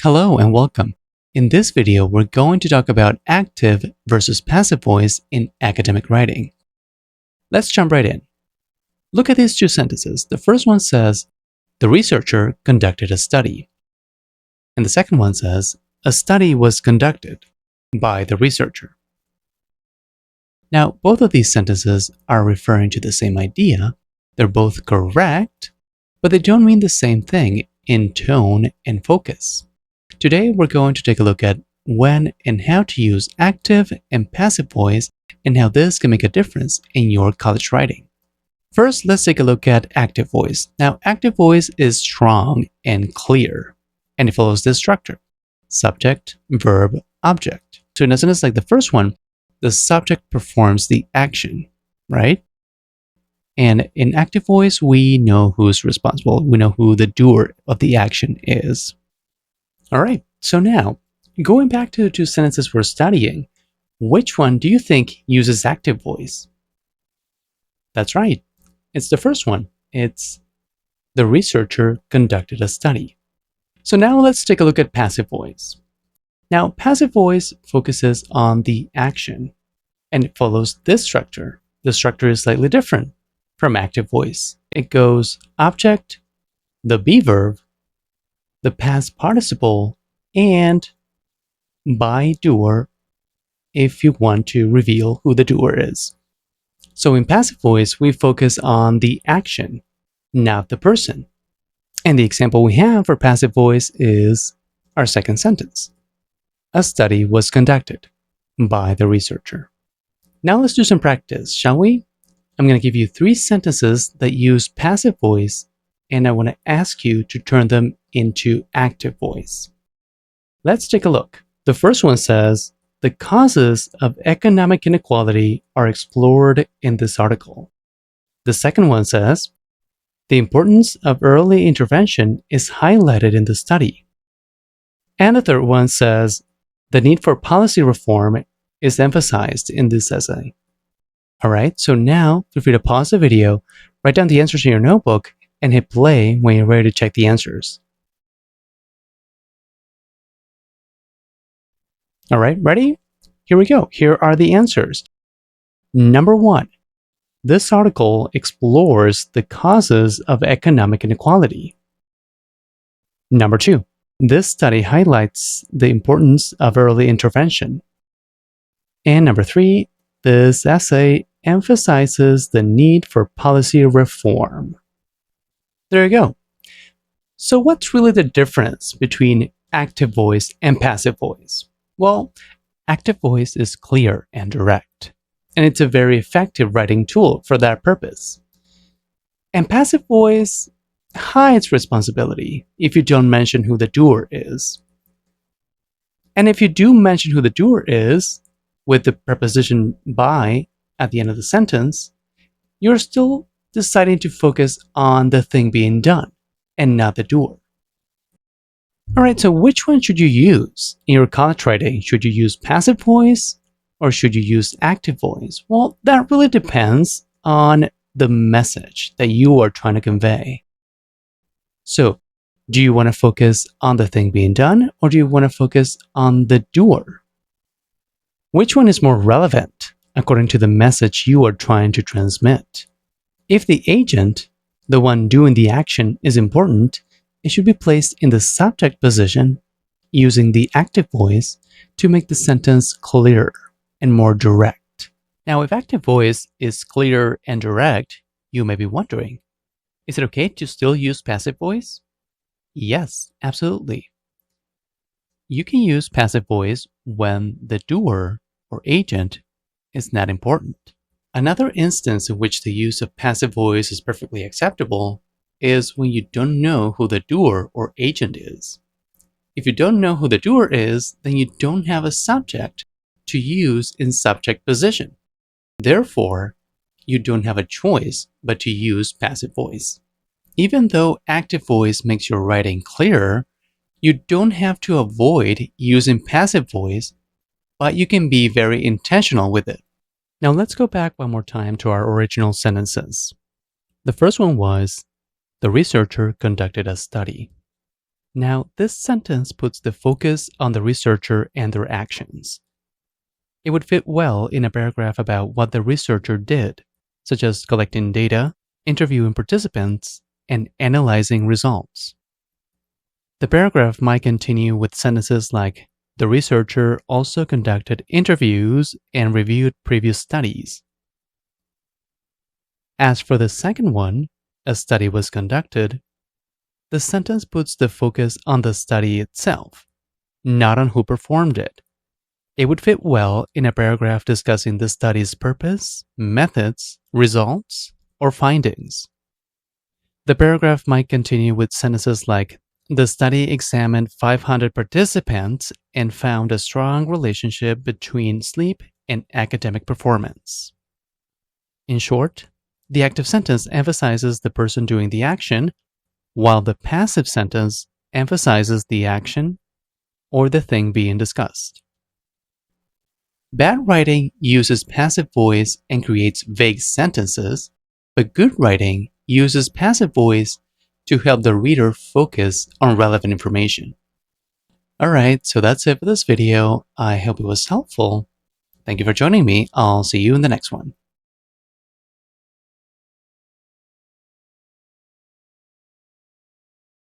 Hello and welcome. In this video, we're going to talk about active versus passive voice in academic writing. Let's jump right in. Look at these two sentences. The first one says, the researcher conducted a study. And the second one says, a study was conducted by the researcher. Now, both of these sentences are referring to the same idea. They're both correct, but they don't mean the same thing in tone and focus. Today, we're going to take a look at when and how to use active and passive voice and how this can make a difference in your college writing. First, let's take a look at active voice. Now, active voice is strong and clear, and it follows this structure: subject, verb, object. So in a sentence like the first one, the subject performs the action, right? And in active voice, we know who's responsible. We know who the doer of the action is. All right, so now, going back to the two sentences we're studying, which one do you think uses active voice? That's right, it's the first one. It's the researcher conducted a study. So now let's take a look at passive voice. Now, passive voice focuses on the action, and it follows this structure. The structure is slightly different from active voice. It goes object, the be verb, the past participle, and by doer if you want to reveal who the doer is. So in passive voice, we focus on the action, not the person. And the example we have for passive voice is our second sentence. A study was conducted by the researcher. Now let's do some practice, shall we? I'm going to give you 3 sentences that use passive voice, and I want to ask you to turn them into active voice. Let's take a look. The first one says, the causes of economic inequality are explored in this article. The second one says, the importance of early intervention is highlighted in the study. And the third one says, the need for policy reform is emphasized in this essay. All right, so now feel free to pause the video, write down the answers in your notebook, and hit play when you're ready to check the answers. All right, ready? Here we go. Here are the answers. Number 1, this article explores the causes of economic inequality. Number 2, this study highlights the importance of early intervention. And number 3, this essay emphasizes the need for policy reform. There you go. So what's really the difference between active voice and passive voice? Well, active voice is clear and direct, and it's a very effective writing tool for that purpose. And passive voice hides responsibility if you don't mention who the doer is. And if you do mention who the doer is, with the preposition by at the end of the sentence, you're still deciding to focus on the thing being done and not the doer. All right, so which one should you use in your college writing? Should you use passive voice or should you use active voice? Well, that really depends on the message that you are trying to convey. So, do you want to focus on the thing being done or do you want to focus on the doer? Which one is more relevant according to the message you are trying to transmit? If the agent, the one doing the action, is important, it should be placed in the subject position using the active voice to make the sentence clearer and more direct. Now, if active voice is clear and direct, you may be wondering, is it okay to still use passive voice? Yes, absolutely. You can use passive voice when the doer or agent is not important. Another instance in which the use of passive voice is perfectly acceptable is when you don't know who the doer or agent is. If you don't know who the doer is, then you don't have a subject to use in subject position. Therefore, you don't have a choice but to use passive voice. Even though active voice makes your writing clearer, you don't have to avoid using passive voice, but you can be very intentional with it. Now let's go back one more time to our original sentences. The first one was, the researcher conducted a study. Now, this sentence puts the focus on the researcher and their actions. It would fit well in a paragraph about what the researcher did, such as collecting data, interviewing participants, and analyzing results. The paragraph might continue with sentences like, the researcher also conducted interviews and reviewed previous studies. As for the second one, a study was conducted, the sentence puts the focus on the study itself, not on who performed it. It would fit well in a paragraph discussing the study's purpose, methods, results, or findings. The paragraph might continue with sentences like, the study examined 500 participants and found a strong relationship between sleep and academic performance. In short, the active sentence emphasizes the person doing the action, while the passive sentence emphasizes the action or the thing being discussed. Bad writing uses passive voice and creates vague sentences, but good writing uses passive voice to help the reader focus on relevant information. Alright, so that's it for this video. I hope it was helpful. Thank you for joining me. I'll see you in the next one.